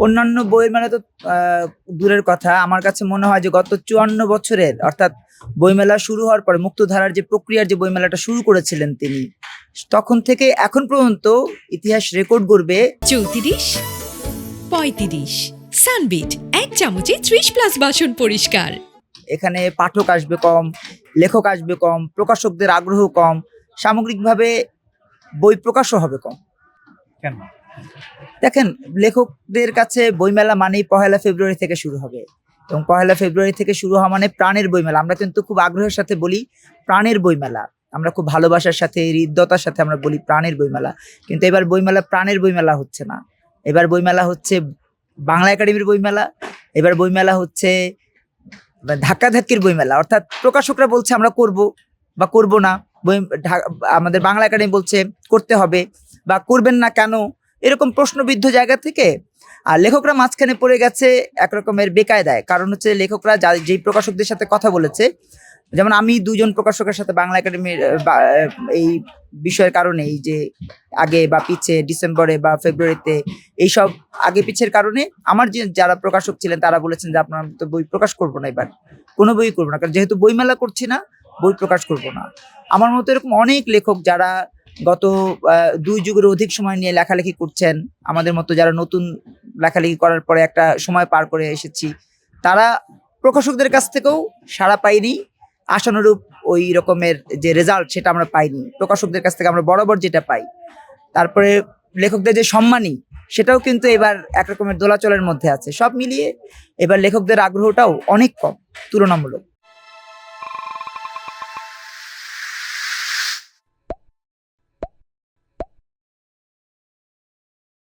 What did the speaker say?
অন্যান্য বইয়ের মেলা তো দূরের কথা, আমার কাছে মনে হয় যে গত 54 বছরের, অর্থাৎ বইমেলা শুরু হওয়ার পরে মুক্তধারার যে প্রক্রিয়ার যে বইমেলাটা শুরু করেছিলেন তিনি, তখন থেকে এখন পর্যন্ত ইতিহাস রেকর্ড করবে। 34, 35 সানবিট 1 চামচে 30+ বাসন পরিষ্কার। এখানে পাঠক আসবে কম, লেখক আসবে কম, প্রকাশকদের আগ্রহ কম, সামগ্রিকভাবে বই প্রকাশও হবে কম। কেন? দেখেন, লেখকদের কাছে বইমেলা মানেই 1 ফেব্রুয়ারি থেকে শুরু হবে, এবং 1 ফেব্রুয়ারি থেকে শুরু হওয়া মানে প্রাণের বইমেলা। আমরা কিন্তু খুব আগ্রহের সাথে বলি প্রাণের বইমেলা, আমরা খুব ভালোবাসার সাথে, হৃদ্যতার সাথে আমরা বলি প্রাণের বইমেলা। কিন্তু এবার বইমেলা প্রাণের বইমেলা হচ্ছে না, এবার বইমেলা হচ্ছে বাংলা একাডেমির বইমেলা, এবার বইমেলা হচ্ছে ধাক্কাধাক্কির বইমেলা। অর্থাৎ প্রকাশকরা বলছে আমরা করব বা করব না, আমাদের বাংলা একাডেমি বলছে করতে হবে বা করবেন না কেন, এরকম প্রশ্নবিদ্ধ জায়গা থেকে। আর লেখকরা মাঝখানে পড়ে গেছে একরকমের বেকায়দায়। কারণ হচ্ছে লেখকরা যেই প্রকাশকদের সাথে কথা বলেছে, যেমন আমি 2 জন প্রকাশকের সাথে বাংলা একাডেমির এই বিষয়ের কারণে, এই যে আগে বা পিছে ডিসেম্বরে বা ফেব্রুয়ারিতে এইসব আগে পিছের কারণে আমার যারা প্রকাশক ছিলেন তারা বলেছেন যে আপনার তো বই প্রকাশ করবো না, এবার কোনো বই করবো না, কারণ যেহেতু বইমেলা করছি না বই প্রকাশ করব না। আমার মতো এরকম অনেক লেখক যারা গত 2 যুগের অধিক সময় নিয়ে লেখালেখি করছেন, আমাদের মতো যারা নতুন লেখালেখি করার পরে একটা সময় পার করে এসেছি, তারা প্রকাশকদের কাছ থেকেও সাড়া পাইনি, আশানুরূপ ওই রকমের যে রেজাল্ট সেটা আমরা পাইনি। প্রকাশকদের কাছ থেকে আমরা বরাবর যেটা পাই, তারপরে লেখকদের যে সম্মানী সেটাও কিন্তু এবার একরকমের দোলাচলের মধ্যে আছে। সব মিলিয়ে এবার লেখকদের আগ্রহটাও অনেক কম তুলনামূলক।